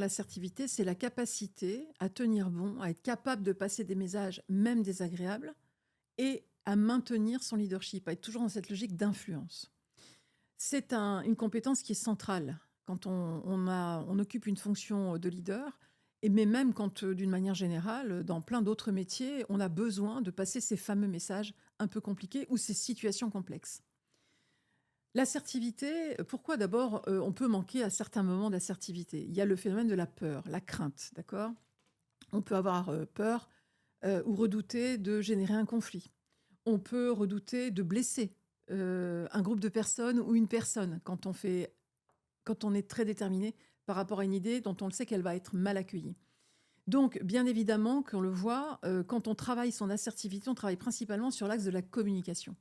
L'assertivité, c'est la capacité à tenir bon, à être capable de passer des messages, même désagréables, et à maintenir son leadership, à être toujours dans cette logique d'influence. C'est une compétence qui est centrale quand on occupe une fonction de leader, mais même quand, d'une manière générale, dans plein d'autres métiers, on a besoin de passer ces fameux messages un peu compliqués ou ces situations complexes. L'assertivité, pourquoi d'abord on peut manquer à certains moments d'assertivité? Il y a le phénomène de la peur, la crainte, d'accord? On peut avoir peur ou redouter de générer un conflit. On peut redouter de blesser un groupe de personnes ou une personne quand on est très déterminé par rapport à une idée dont on le sait qu'elle va être mal accueillie. Donc, bien évidemment, qu'on le voit, quand on travaille son assertivité, on travaille principalement sur l'axe de la communication.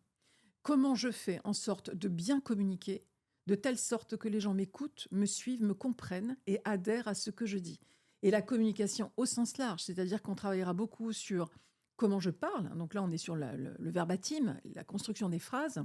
Comment je fais en sorte de bien communiquer, de telle sorte que les gens m'écoutent, me suivent, me comprennent et adhèrent à ce que je dis. Et la communication au sens large, c'est-à-dire qu'on travaillera beaucoup sur comment je parle. Donc là, on est sur le verbatim, la construction des phrases,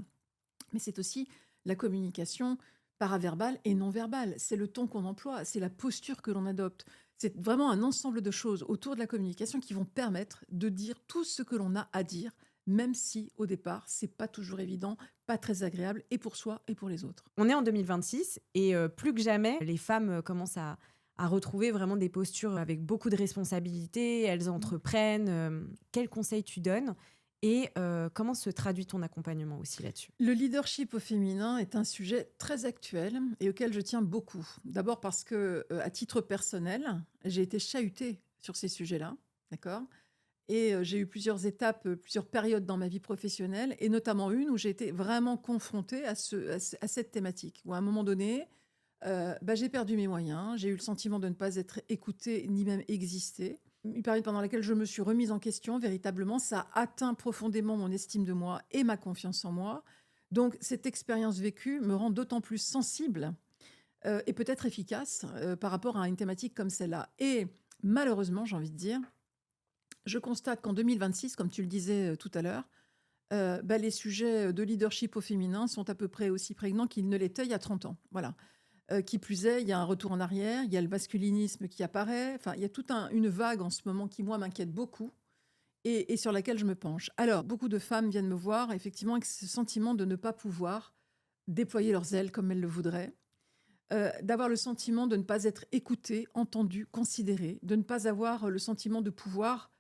mais c'est aussi la communication paraverbale et non verbale. C'est le ton qu'on emploie, c'est la posture que l'on adopte. C'est vraiment un ensemble de choses autour de la communication qui vont permettre de dire tout ce que l'on a à dire, même si au départ, c'est pas toujours évident, pas très agréable, et pour soi et pour les autres. On est en 2026 et plus que jamais, les femmes commencent à retrouver vraiment des postures avec beaucoup de responsabilités. Elles entreprennent. Quels conseils tu donnes et comment se traduit ton accompagnement aussi là-dessus? Le leadership au féminin est un sujet très actuel et auquel je tiens beaucoup. D'abord parce que, à titre personnel, j'ai été chahutée sur ces sujets-là, d'accord? Et j'ai eu plusieurs étapes, plusieurs périodes dans ma vie professionnelle et notamment une où j'ai été vraiment confrontée à cette thématique. Où à un moment donné, j'ai perdu mes moyens, j'ai eu le sentiment de ne pas être écoutée ni même exister. Une période pendant laquelle je me suis remise en question véritablement, ça a atteint profondément mon estime de moi et ma confiance en moi. Donc cette expérience vécue me rend d'autant plus sensible, et peut-être efficace, par rapport à une thématique comme celle-là. Et malheureusement, j'ai envie de dire, je constate qu'en 2026, comme tu le disais, tout à l'heure, les sujets de leadership au féminin sont à peu près aussi prégnants qu'ils ne l'étaient il y a 30 ans. Voilà. Qui plus est, il y a un retour en arrière, il y a le masculinisme qui apparaît. Enfin, il y a toute une vague en ce moment qui, moi, m'inquiète beaucoup et sur laquelle je me penche. Alors, beaucoup de femmes viennent me voir, effectivement, avec ce sentiment de ne pas pouvoir déployer leurs ailes comme elles le voudraient, d'avoir le sentiment de ne pas être écoutées, entendues, considérées, de ne pas avoir le sentiment de pouvoir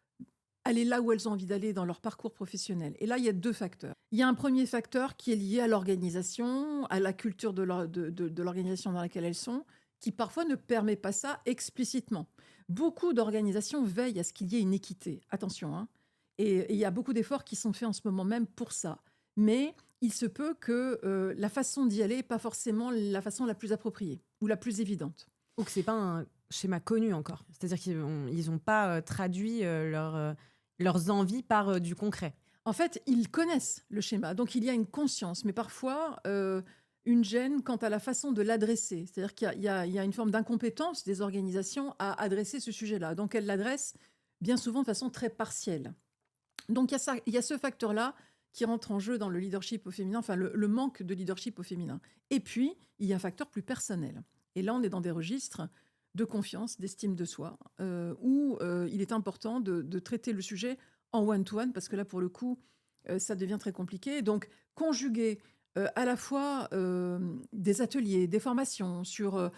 aller là où elles ont envie d'aller dans leur parcours professionnel. Et là, il y a 2 facteurs. Il y a un premier facteur qui est lié à l'organisation, à la culture de l'organisation dans laquelle elles sont, qui parfois ne permet pas ça explicitement. Beaucoup d'organisations veillent à ce qu'il y ait une équité, attention, hein, et il y a beaucoup d'efforts qui sont faits en ce moment même pour ça. Mais il se peut que, la façon d'y aller n'est pas forcément la façon la plus appropriée ou la plus évidente. Ou que c'est pas un schéma connu encore. C'est-à-dire qu'ils ont pas traduit leurs envies par du concret. En fait, ils connaissent le schéma, donc il y a une conscience, mais parfois une gêne quant à la façon de l'adresser. C'est-à-dire qu'il y a une forme d'incompétence des organisations à adresser ce sujet-là. Donc elles l'adressent bien souvent de façon très partielle. Donc il y a ce facteur-là qui rentre en jeu dans le leadership au féminin, enfin le manque de leadership au féminin. Et puis, il y a un facteur plus personnel. Et là, on est dans des registres de confiance, d'estime de soi, où il est important de traiter le sujet en one-to-one, parce que là, pour le coup, ça devient très compliqué. Donc, conjuguer à la fois des ateliers, des formations sur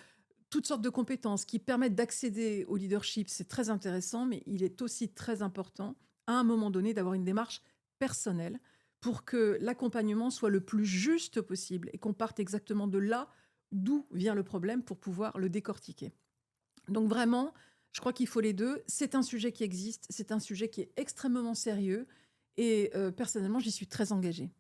toutes sortes de compétences qui permettent d'accéder au leadership, c'est très intéressant, mais il est aussi très important, à un moment donné, d'avoir une démarche personnelle pour que l'accompagnement soit le plus juste possible et qu'on parte exactement de là d'où vient le problème pour pouvoir le décortiquer. Donc vraiment, je crois qu'il faut les deux. C'est un sujet qui existe, c'est un sujet qui est extrêmement sérieux et personnellement, j'y suis très engagée.